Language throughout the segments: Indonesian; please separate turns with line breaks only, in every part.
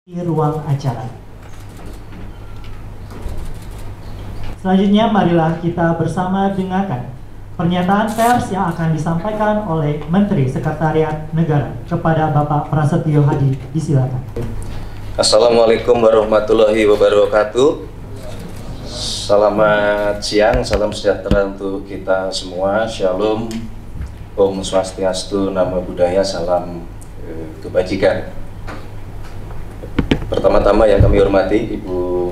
Di ruang acara. Selanjutnya marilah kita bersama dengarkan pernyataan pers yang akan disampaikan oleh Menteri Sekretariat Negara kepada Bapak Prasetyo Hadi. Disilakan.
Assalamualaikum warahmatullahi wabarakatuh. Selamat siang, salam sejahtera untuk kita semua. Shalom, Om Swastiastu, Namo Buddhaya, salam kebajikan. Pertama-tama yang kami hormati Ibu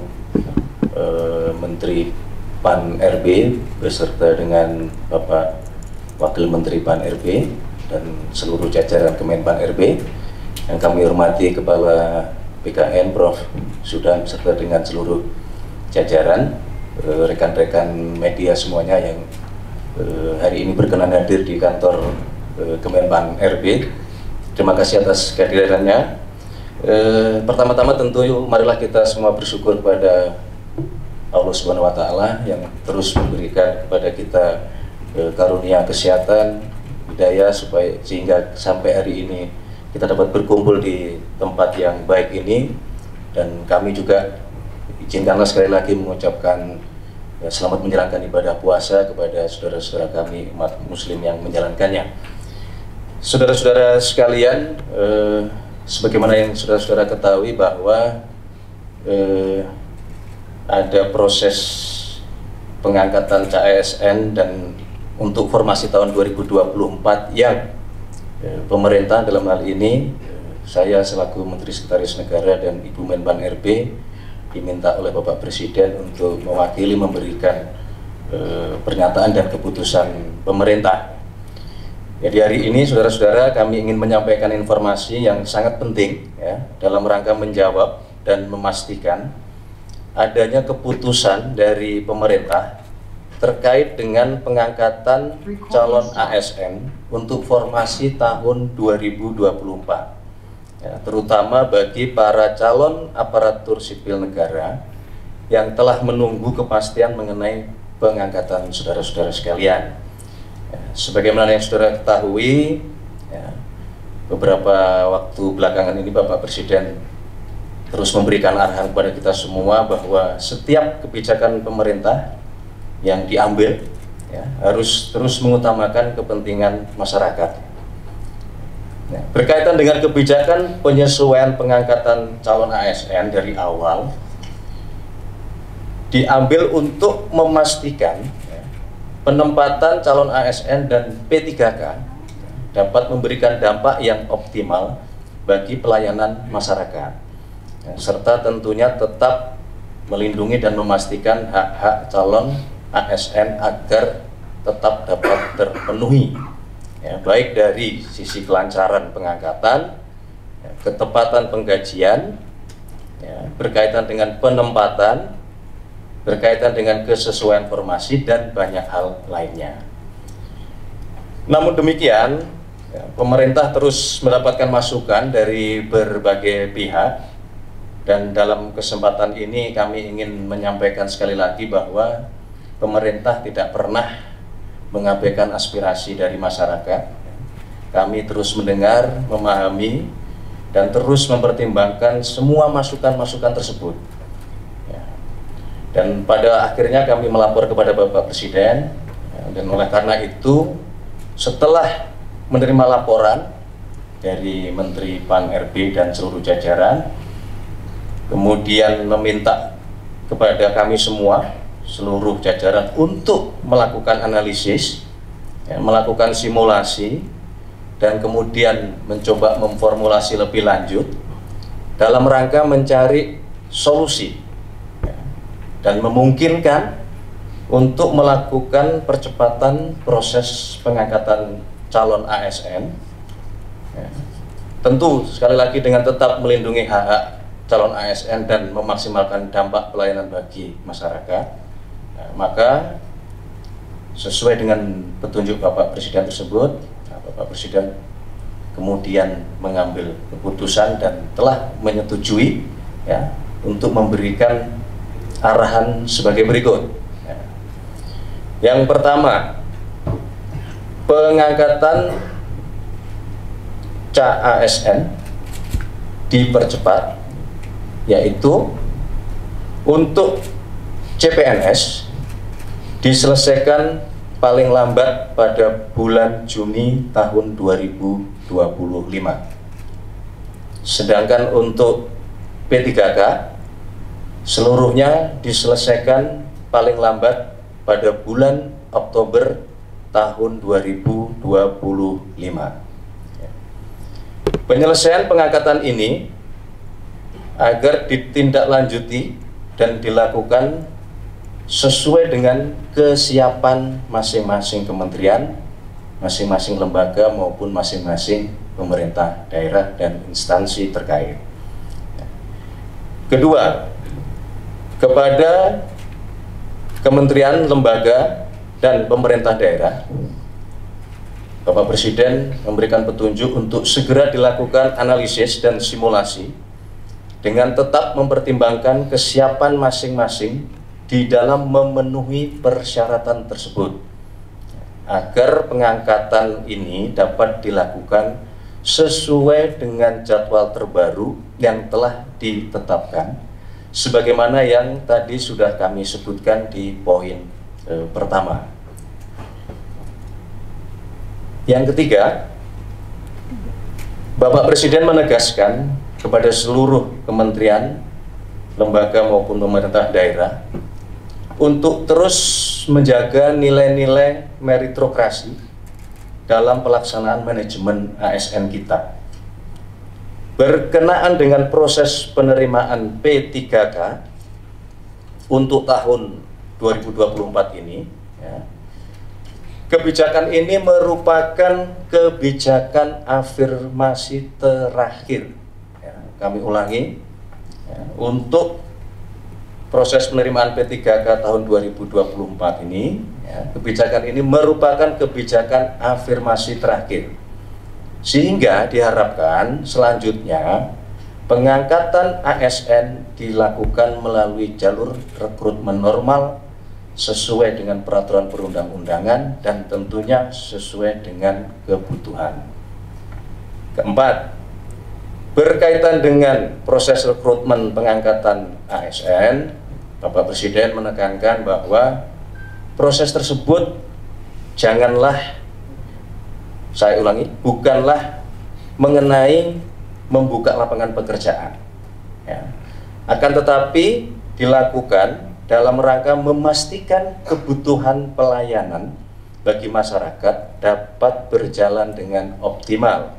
Menteri PAN RB beserta dengan Bapak Wakil Menteri PAN RB dan seluruh jajaran Kemenpan RB. Yang kami hormati Kepala BKN Prof. Sudan beserta dengan seluruh jajaran, rekan-rekan media semuanya yang hari ini berkenan hadir di kantor Kemenpan RB. Terima kasih atas kehadirannya. Pertama-tama tentu marilah kita semua bersyukur kepada Allah Subhanahu wa Ta'ala yang terus memberikan kepada kita karunia kesehatan, hidayah sehingga sampai hari ini kita dapat berkumpul di tempat yang baik ini. Dan kami juga izinkanlah sekali lagi mengucapkan selamat menjalankan ibadah puasa kepada saudara-saudara kami umat muslim yang menjalankannya. Saudara-saudara sekalian, sebagaimana yang saudara-saudara ketahui bahwa ada proses pengangkatan CASN dan untuk formasi tahun 2024 yang pemerintah dalam hal ini saya selaku Menteri Sekretaris Negara dan Ibu Menpan RB diminta oleh Bapak Presiden untuk mewakili memberikan pernyataan dan keputusan pemerintah. Jadi hari ini saudara-saudara kami ingin menyampaikan informasi yang sangat penting ya, dalam rangka menjawab dan memastikan adanya keputusan dari pemerintah terkait dengan pengangkatan calon ASN untuk formasi tahun 2024 ya, terutama bagi para calon aparatur sipil negara yang telah menunggu kepastian mengenai pengangkatan saudara-saudara sekalian. Ya, sebagaimana yang saudara ketahui ya, beberapa waktu belakangan ini Bapak Presiden terus memberikan arahan kepada kita semua bahwa setiap kebijakan pemerintah yang diambil ya, harus terus mengutamakan kepentingan masyarakat. Ya, berkaitan dengan kebijakan penyesuaian pengangkatan calon ASN dari awal diambil untuk memastikan ya, penempatan calon ASN dan P3K dapat memberikan dampak yang optimal bagi pelayanan masyarakat. Serta tentunya tetap melindungi dan memastikan hak-hak calon ASN agar tetap dapat terpenuhi ya, baik dari sisi kelancaran pengangkatan ya, ketepatan penggajian ya, berkaitan dengan penempatan, berkaitan dengan kesesuaian formasi dan banyak hal lainnya. Namun demikian ya, pemerintah terus mendapatkan masukan dari berbagai pihak. Dan dalam kesempatan ini kami ingin menyampaikan sekali lagi bahwa pemerintah tidak pernah mengabaikan aspirasi dari masyarakat. Kami terus mendengar, memahami, dan terus mempertimbangkan semua masukan-masukan tersebut. Ya. Dan pada akhirnya kami melapor kepada Bapak Presiden, ya, dan oleh karena itu setelah menerima laporan dari Menteri PAN RB dan seluruh jajaran, kemudian meminta kepada kami semua, seluruh jajaran untuk melakukan analisis, ya, melakukan simulasi, dan kemudian mencoba memformulasi lebih lanjut dalam rangka mencari solusi ya, dan memungkinkan untuk melakukan percepatan proses pengangkatan calon ASN. Ya. Tentu sekali lagi dengan tetap melindungi hak-hak calon ASN dan memaksimalkan dampak pelayanan bagi masyarakat. Nah, maka sesuai dengan petunjuk Bapak Presiden tersebut, Bapak Presiden kemudian mengambil keputusan dan telah menyetujui ya, untuk memberikan arahan sebagai berikut. Ya. Yang pertama, pengangkatan CASN dipercepat yaitu untuk CPNS diselesaikan paling lambat pada bulan Juni tahun 2025. Sedangkan untuk P3K seluruhnya diselesaikan paling lambat pada bulan Oktober tahun 2025. Penyelesaian pengangkatan ini agar ditindaklanjuti dan dilakukan sesuai dengan kesiapan masing-masing kementerian, masing-masing lembaga maupun masing-masing pemerintah daerah dan instansi terkait. Kedua, kepada kementerian, lembaga, dan pemerintah daerah, Bapak Presiden memberikan petunjuk untuk segera dilakukan analisis dan simulasi dengan tetap mempertimbangkan kesiapan masing-masing di dalam memenuhi persyaratan tersebut agar pengangkatan ini dapat dilakukan sesuai dengan jadwal terbaru yang telah ditetapkan sebagaimana yang tadi sudah kami sebutkan di poin pertama. Yang ketiga, Bapak Presiden menegaskan kepada seluruh kementerian, lembaga maupun pemerintah daerah untuk terus menjaga nilai-nilai meritokrasi dalam pelaksanaan manajemen ASN kita. Berkenaan dengan proses penerimaan P3K untuk tahun 2024 ini, ya, kebijakan ini merupakan kebijakan afirmasi terakhir. Ya, kami ulangi, ya, untuk proses penerimaan P3K tahun 2024 ini, ya, kebijakan ini merupakan kebijakan afirmasi terakhir. Sehingga diharapkan selanjutnya pengangkatan ASN dilakukan melalui jalur rekrutmen normal sesuai dengan peraturan perundang-undangan dan tentunya sesuai dengan kebutuhan. Keempat, berkaitan dengan proses rekrutmen pengangkatan ASN, Bapak Presiden menekankan bahwa proses tersebut janganlah, saya ulangi, bukanlah mengenai membuka lapangan pekerjaan, ya, akan tetapi dilakukan dalam rangka memastikan kebutuhan pelayanan bagi masyarakat dapat berjalan dengan optimal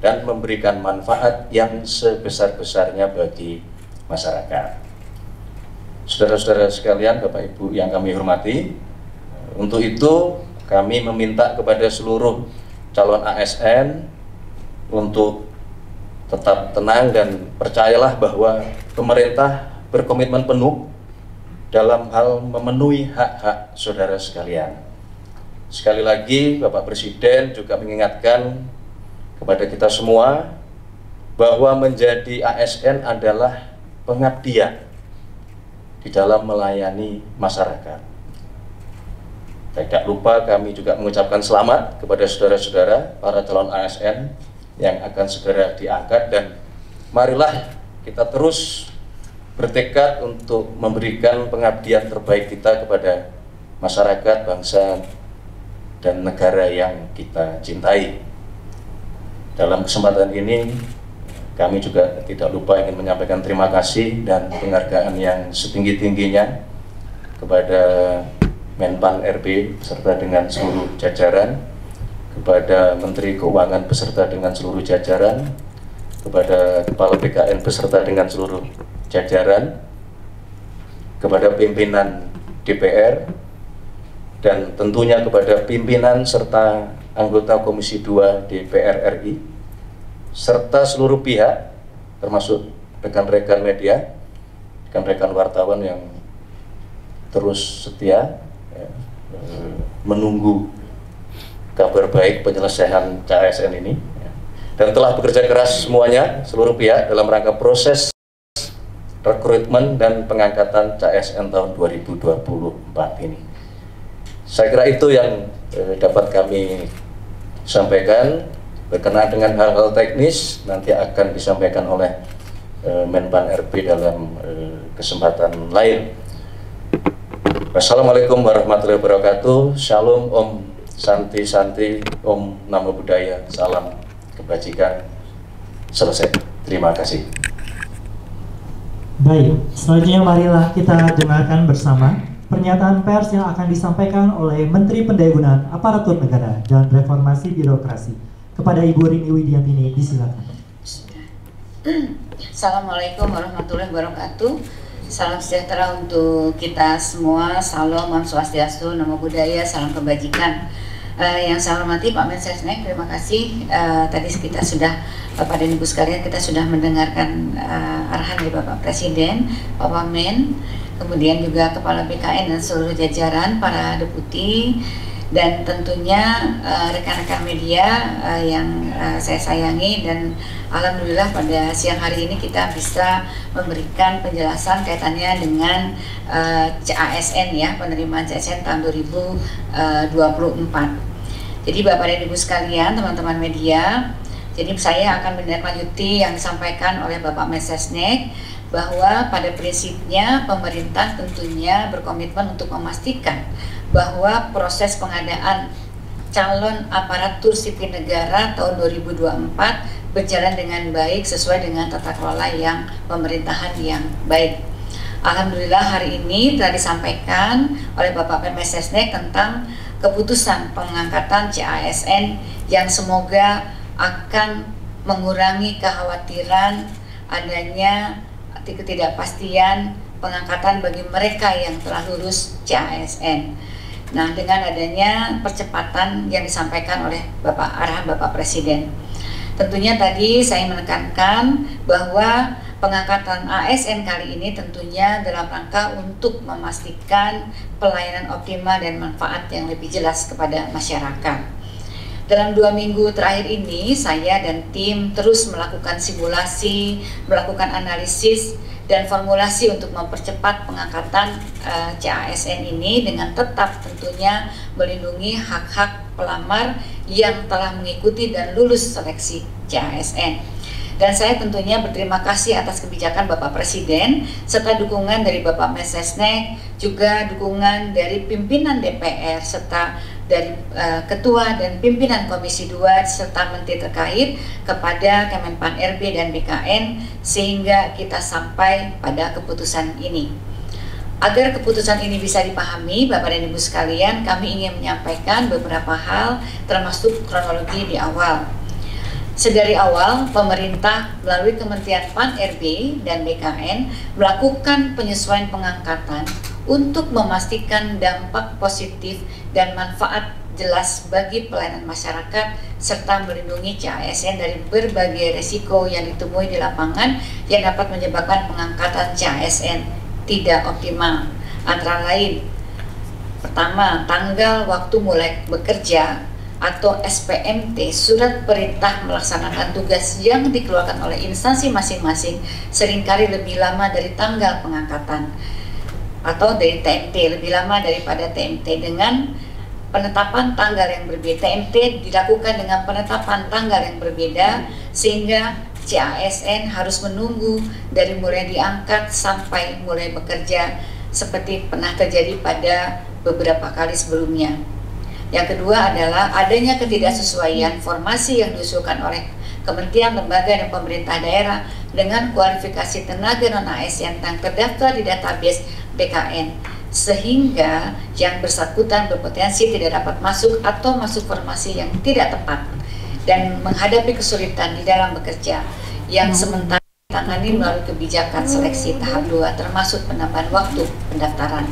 dan memberikan manfaat yang sebesar-besarnya bagi masyarakat. Saudara-saudara sekalian, Bapak Ibu yang kami hormati, untuk itu kami meminta kepada seluruh calon ASN untuk tetap tenang dan percayalah bahwa pemerintah berkomitmen penuh dalam hal memenuhi hak-hak saudara sekalian. Sekali lagi, Bapak Presiden juga mengingatkan kepada kita semua bahwa menjadi ASN adalah pengabdian di dalam melayani masyarakat. Tidak lupa kami juga mengucapkan selamat kepada saudara-saudara para calon ASN yang akan segera diangkat, dan marilah kita terus bertekad untuk memberikan pengabdian terbaik kita kepada masyarakat, bangsa, dan negara yang kita cintai. Dalam kesempatan ini kami juga tidak lupa ingin menyampaikan terima kasih dan penghargaan yang setinggi-tingginya kepada Menpan RB beserta dengan seluruh jajaran, kepada Menteri Keuangan beserta dengan seluruh jajaran, kepada Kepala BKN beserta dengan seluruh jajaran, kepada pimpinan DPR, dan tentunya kepada pimpinan serta anggota Komisi 2 DPR RI, serta seluruh pihak termasuk rekan-rekan media, rekan-rekan wartawan yang terus setia menunggu kabar baik penyelesaian CASN ini, dan telah bekerja keras semuanya, seluruh pihak dalam rangka proses rekrutmen dan pengangkatan CASN tahun 2024 ini. Saya kira itu yang dapat kami sampaikan. Berkenaan dengan hal-hal teknis nanti akan disampaikan oleh Menpan RB dalam kesempatan lain. Wassalamualaikum warahmatullahi wabarakatuh. Shalom, Om Santi Santi, Om Namo Buddhaya, salam kebajikan. Selesai. Terima kasih.
Baik, selanjutnya marilah kita dengarkan bersama pernyataan pers yang akan disampaikan oleh Menteri Pendayagunaan Aparatur Negara dan Reformasi Birokrasi. Kepada Ibu Rini Widiantini, disilakan.
Assalamualaikum warahmatullahi wabarakatuh. Salam sejahtera untuk kita semua. Salam, Om Swastiastu, Namo Buddhaya, salam kebajikan. Yang saya hormati Pak Mensesnek, terima kasih. Tadi kita sudah, Bapak dan Ibu sekalian, kita sudah mendengarkan arahan dari Bapak Presiden, Pak Wamen, kemudian juga Kepala BKN dan seluruh jajaran, para deputi, dan tentunya rekan-rekan media yang saya sayangi. Dan alhamdulillah pada siang hari ini kita bisa memberikan penjelasan kaitannya dengan CASN ya, penerimaan CASN tahun 2024. Jadi Bapak dan Ibu sekalian, teman-teman media, jadi saya akan menindaklanjuti yang disampaikan oleh Bapak Mensesnek, bahwa pada prinsipnya pemerintah tentunya berkomitmen untuk memastikan bahwa proses pengadaan calon aparatur sipil negara tahun 2024 berjalan dengan baik sesuai dengan tata kelola yang pemerintahan yang baik. Alhamdulillah hari ini telah disampaikan oleh Bapak Mensesnek tentang keputusan pengangkatan CASN yang semoga akan mengurangi kekhawatiran adanya ketidakpastian pengangkatan bagi mereka yang telah lulus CASN. Nah, dengan adanya percepatan yang disampaikan oleh arahan Bapak Presiden, tentunya tadi saya menekankan bahwa pengangkatan ASN kali ini tentunya dalam rangka untuk memastikan pelayanan optimal dan manfaat yang lebih jelas kepada masyarakat. Dalam 2 minggu terakhir ini, saya dan tim terus melakukan simulasi, melakukan analisis dan formulasi untuk mempercepat pengangkatan CASN ini dengan tetap tentunya melindungi hak-hak pelamar yang telah mengikuti dan lulus seleksi CASN. Dan saya tentunya berterima kasih atas kebijakan Bapak Presiden serta dukungan dari Bapak Mensesnek, juga dukungan dari pimpinan DPR serta dari Ketua dan Pimpinan Komisi 2 serta Menteri terkait kepada Kemenpan RB dan BKN sehingga kita sampai pada keputusan ini. Agar keputusan ini bisa dipahami Bapak dan Ibu sekalian, kami ingin menyampaikan beberapa hal termasuk kronologi di awal. Sedari awal, pemerintah melalui Kementerian Pan RB dan BKN melakukan penyesuaian pengangkatan untuk memastikan dampak positif dan manfaat jelas bagi pelayanan masyarakat serta melindungi CASN dari berbagai risiko yang ditemui di lapangan yang dapat menyebabkan pengangkatan CASN tidak optimal. Antara lain, pertama, tanggal waktu mulai bekerja atau SPMT, surat perintah melaksanakan tugas yang dikeluarkan oleh instansi masing-masing seringkali lebih lama dari tanggal pengangkatan atau dari TMT, lebih lama daripada TMT. Dengan penetapan tanggal yang berbeda, TMT dilakukan dengan penetapan tanggal yang berbeda, sehingga CASN harus menunggu dari mulai diangkat sampai mulai bekerja seperti pernah terjadi pada beberapa kali sebelumnya. Yang kedua adalah adanya ketidaksesuaian formasi yang diusulkan oleh kementerian, lembaga, dan pemerintah daerah dengan kualifikasi tenaga non-ASN yang terdaftar di database BKN, sehingga yang bersangkutan berpotensi tidak dapat masuk atau masuk formasi yang tidak tepat dan menghadapi kesulitan di dalam bekerja yang sementara ditangani melalui kebijakan seleksi tahap 2 termasuk penambahan waktu pendaftaran.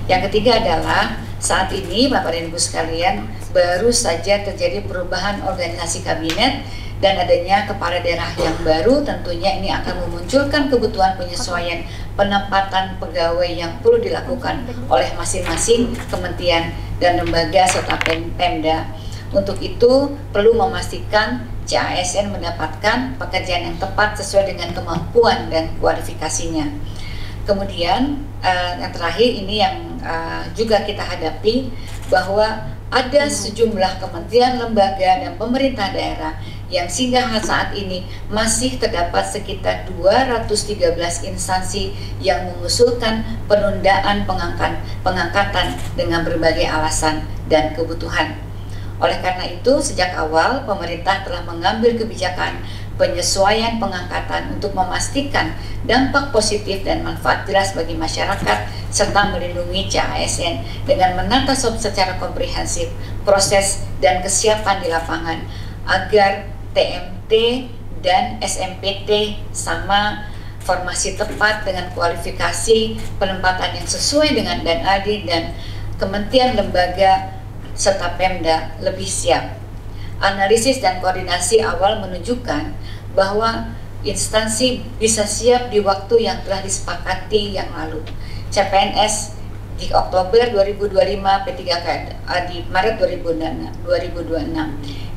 Yang ketiga adalah saat ini Bapak dan Ibu sekalian baru saja terjadi perubahan organisasi kabinet dan adanya kepala daerah yang baru, tentunya ini akan memunculkan kebutuhan penyesuaian penempatan pegawai yang perlu dilakukan oleh masing-masing kementerian dan lembaga serta Pemda. Untuk itu perlu memastikan CASN mendapatkan pekerjaan yang tepat sesuai dengan kemampuan dan kualifikasinya. Kemudian yang terakhir ini yang juga kita hadapi, bahwa ada sejumlah kementerian, lembaga, dan pemerintah daerah yang sehingga saat ini masih terdapat sekitar 213 instansi yang mengusulkan penundaan pengangkatan dengan berbagai alasan dan kebutuhan. Oleh karena itu, sejak awal pemerintah telah mengambil kebijakan penyesuaian pengangkatan untuk memastikan dampak positif dan manfaat jelas bagi masyarakat serta melindungi CASN dengan menata secara komprehensif proses dan kesiapan di lapangan agar TMT dan SMPT sama formasi tepat dengan kualifikasi penempatan yang sesuai dengan dan adil, dan kementerian lembaga serta Pemda lebih siap. Analisis dan koordinasi awal menunjukkan bahwa instansi bisa siap di waktu yang telah disepakati yang lalu. CPNS di Oktober 2025, P3K di Maret 2026.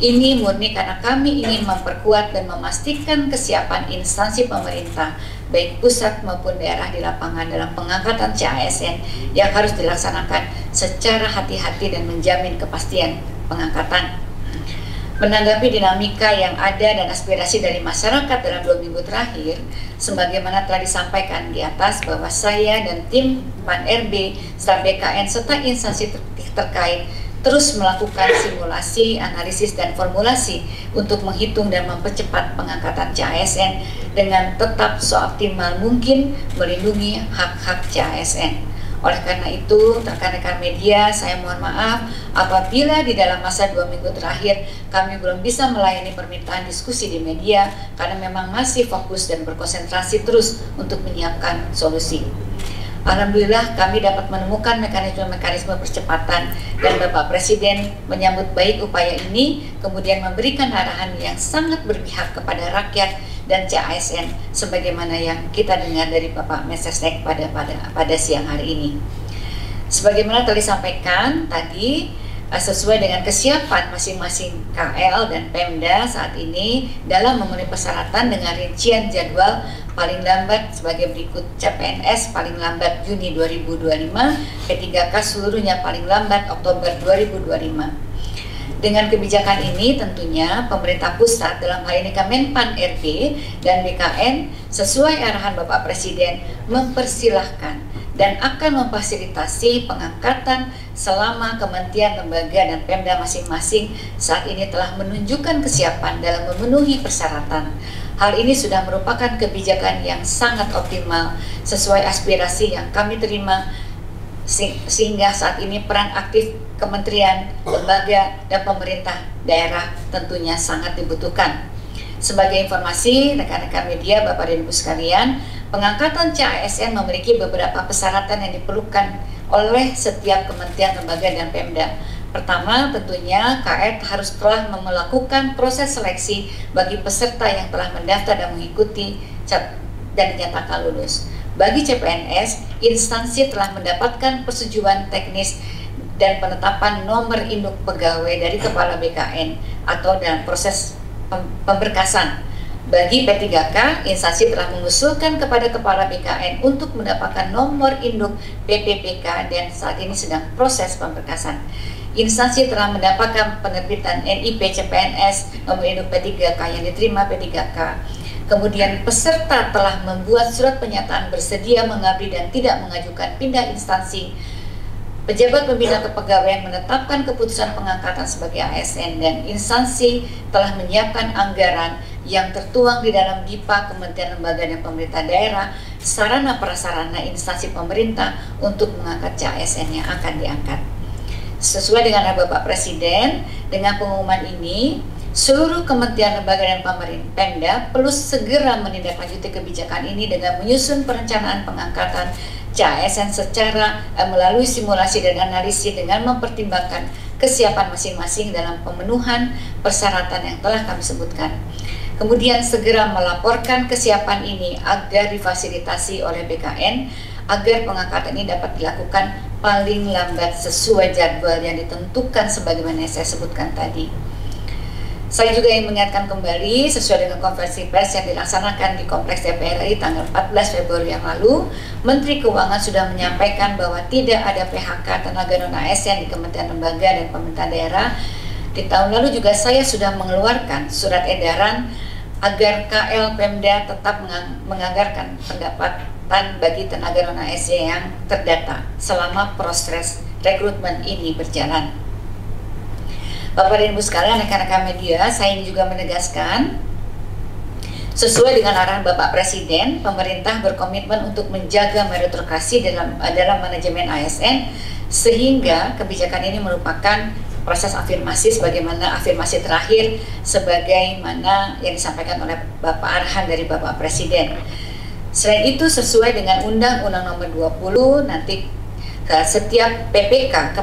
Ini murni karena kami ingin memperkuat dan memastikan kesiapan instansi pemerintah baik pusat maupun daerah di lapangan dalam pengangkatan CASN yang harus dilaksanakan secara hati-hati dan menjamin kepastian pengangkatan. Menanggapi dinamika yang ada dan aspirasi dari masyarakat dalam 2 minggu terakhir, sebagaimana telah disampaikan di atas bahwa saya dan tim PAN-RB, staf BKN serta instansi terkait terus melakukan simulasi, analisis, dan formulasi untuk menghitung dan mempercepat pengangkatan CASN dengan tetap seoptimal mungkin melindungi hak-hak CASN. Oleh karena itu, rekan-rekan media, saya mohon maaf apabila di dalam masa 2 minggu terakhir kami belum bisa melayani permintaan diskusi di media karena memang masih fokus dan berkonsentrasi terus untuk menyiapkan solusi. Alhamdulillah kami dapat menemukan mekanisme-mekanisme percepatan dan Bapak Presiden menyambut baik upaya ini, kemudian memberikan arahan yang sangat berpihak kepada rakyat dan CASN sebagaimana yang kita dengar dari Bapak Mensesnek pada siang hari ini. Sebagaimana telah disampaikan tadi, sesuai dengan kesiapan masing-masing KL dan Pemda saat ini dalam memenuhi persyaratan dengan rincian jadwal paling lambat sebagai berikut: CPNS paling lambat Juni 2025, P3K seluruhnya paling lambat Oktober 2025. Dengan kebijakan ini tentunya pemerintah pusat dalam hal ini Kemenpan-RB dan BKN sesuai arahan Bapak Presiden mempersilahkan dan akan memfasilitasi pengangkatan selama kementerian, lembaga, dan Pemda masing-masing saat ini telah menunjukkan kesiapan dalam memenuhi persyaratan. Hal ini sudah merupakan kebijakan yang sangat optimal sesuai aspirasi yang kami terima, sehingga saat ini peran aktif kementerian, lembaga, dan pemerintah daerah tentunya sangat dibutuhkan. Sebagai informasi rekan-rekan media, Bapak dan Ibu sekalian, pengangkatan CASN memiliki beberapa persyaratan yang diperlukan oleh setiap kementerian, lembaga, dan Pemda. Pertama, tentunya KR harus telah melakukan proses seleksi bagi peserta yang telah mendaftar dan mengikuti dan dinyatakan lulus. Bagi CPNS, instansi telah mendapatkan persetujuan teknis dan penetapan nomor induk pegawai dari Kepala BKN atau dalam proses pemberkasan. Bagi P3K, instansi telah mengusulkan kepada Kepala BKN untuk mendapatkan nomor induk PPPK dan saat ini sedang proses pemberkasan. Instansi telah mendapatkan penerbitan NIP CPNS nomor induk P3K yang diterima P3K. Kemudian peserta telah membuat surat pernyataan bersedia mengabdi dan tidak mengajukan pindah instansi. Pejabat pembina kepegawaian menetapkan keputusan pengangkatan sebagai ASN dan instansi telah menyiapkan anggaran yang tertuang di dalam DIPA Kementerian Lembaga dan Pemerintah Daerah, sarana prasarana instansi pemerintah untuk mengangkat CASN yang akan diangkat. Sesuai dengan Bapak Presiden, dengan pengumuman ini, seluruh kementerian, lembaga, dan pemerintah Pemda perlu segera menindaklanjuti kebijakan ini dengan menyusun perencanaan pengangkatan CASN secara melalui simulasi dan analisis dengan mempertimbangkan kesiapan masing-masing dalam pemenuhan persyaratan yang telah kami sebutkan. Kemudian segera melaporkan kesiapan ini agar difasilitasi oleh BKN agar pengangkatan ini dapat dilakukan paling lambat sesuai jadwal yang ditentukan sebagaimana yang saya sebutkan tadi. Saya juga ingin mengingatkan kembali sesuai dengan konferensi pers yang dilaksanakan di Kompleks DPR RI tanggal 14 Februari yang lalu, Menteri Keuangan sudah menyampaikan bahwa tidak ada PHK tenaga non-ASN di Kementerian Lembaga dan Pemerintah Daerah Di tahun lalu juga saya sudah mengeluarkan surat edaran agar KL Pemda tetap menganggarkan pendapatan bagi tenaga non-ASN yang terdata selama proses rekrutmen ini berjalan. Bapak dan Ibu sekalian, rekan-rekan media, saya ini juga menegaskan, sesuai dengan arahan Bapak Presiden, pemerintah berkomitmen untuk menjaga meritokrasi dalam manajemen ASN, sehingga kebijakan ini merupakan proses afirmasi sebagaimana afirmasi terakhir sebagaimana yang disampaikan oleh Bapak arahan dari Bapak Presiden. Selain itu, sesuai dengan Undang-Undang Nomor 20, nanti setiap PPK,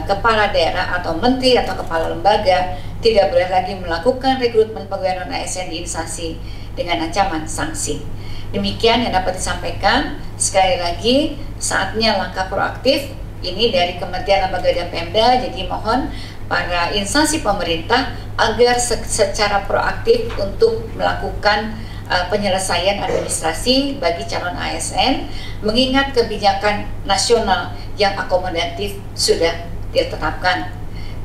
kepala daerah atau menteri atau kepala lembaga tidak boleh lagi melakukan rekrutmen pegawai non-ASN di instansi dengan ancaman sanksi. Demikian yang dapat disampaikan. Sekali lagi, saatnya langkah proaktif ini dari Kementerian Lembaga dan Pemda. Jadi mohon para instansi pemerintah agar secara proaktif untuk melakukan penyelesaian administrasi bagi calon ASN, mengingat kebijakan nasional yang akomodatif sudah ditetapkan.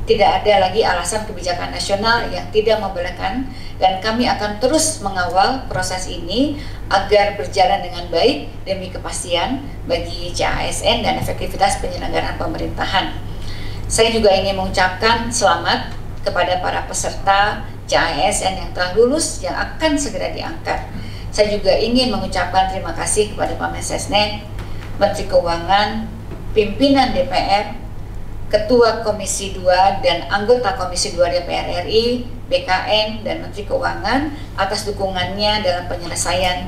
Tidak ada lagi alasan kebijakan nasional yang tidak membolehkan, dan kami akan terus mengawal proses ini agar berjalan dengan baik demi kepastian bagi CASN dan efektivitas penyelenggaraan pemerintahan. Saya juga ingin mengucapkan selamat kepada para peserta CASN yang telah lulus yang akan segera diangkat. Saya juga ingin mengucapkan terima kasih kepada Pak Mensesnek, Menteri Keuangan, pimpinan DPR, Ketua Komisi 2 dan anggota Komisi 2 DPR RI, BKN, dan Menteri Keuangan atas dukungannya dalam penyelesaian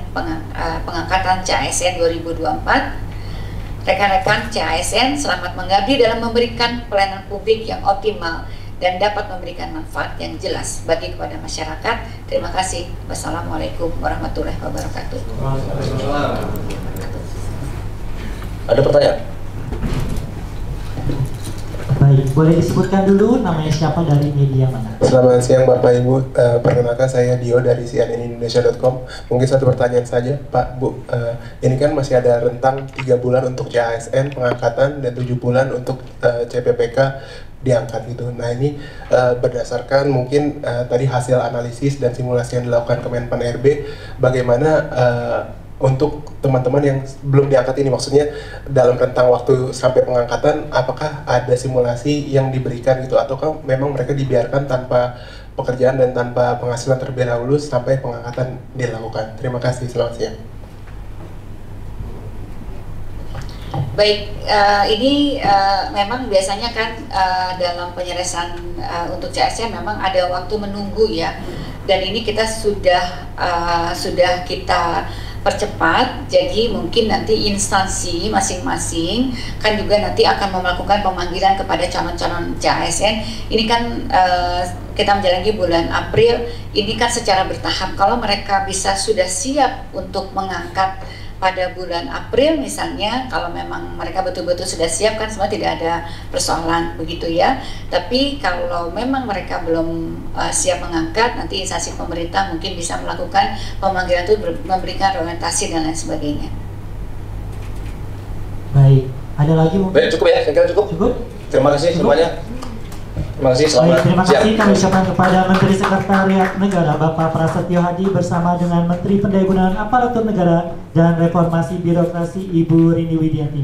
pengangkatan CASN 2024. Rekan-rekan CASN, selamat mengabdi dalam memberikan pelayanan publik yang optimal dan dapat memberikan manfaat yang jelas bagi kepada masyarakat. Terima kasih. Wassalamualaikum warahmatullahi wabarakatuh.
Ada pertanyaan?
Baik, boleh disebutkan dulu namanya siapa, dari media mana?
Selamat siang Bapak Ibu, perkenalkan saya Dio dari cnnindonesia.com. Mungkin satu pertanyaan saja Pak, Bu. Ini kan masih ada rentang 3 bulan untuk CASN pengangkatan dan 7 bulan untuk CPPK diangkat gitu. Nah ini berdasarkan mungkin tadi hasil analisis dan simulasi yang dilakukan Kemenpan RB, bagaimana untuk teman-teman yang belum diangkat ini, maksudnya dalam rentang waktu sampai pengangkatan, apakah ada simulasi yang diberikan gitu, ataukah memang mereka dibiarkan tanpa pekerjaan dan tanpa penghasilan terlebih dahulu sampai pengangkatan dilakukan? Terima kasih, selamat siang.
Baik, ini memang biasanya kan dalam penyelesaian untuk CASN memang ada waktu menunggu ya, dan ini kita sudah kita percepat. Jadi mungkin nanti instansi masing-masing kan juga nanti akan melakukan pemanggilan kepada calon-calon CASN. Ini kan kita menjalani bulan April, ini kan secara bertahap. Kalau mereka sudah siap untuk mengangkat pada bulan April misalnya, kalau memang mereka betul-betul sudah siap kan semua tidak ada persoalan begitu ya. Tapi kalau memang mereka belum siap mengangkat, nanti instansi pemerintah mungkin bisa melakukan pemanggilan itu, memberikan orientasi dan lain sebagainya.
Baik, ada lagi mungkin?
Baik, cukup ya, saya kira cukup.
Cukup?
Terima kasih semuanya. Terima kasih, selamat
Baik, terima kasih
siang.
kami ucapkan kepada Menteri Sekretariat Negara Bapak Prasetyo Hadi bersama dengan Menteri Pendayagunaan Aparatur Negara dan Reformasi Birokrasi Ibu Rini Widianti.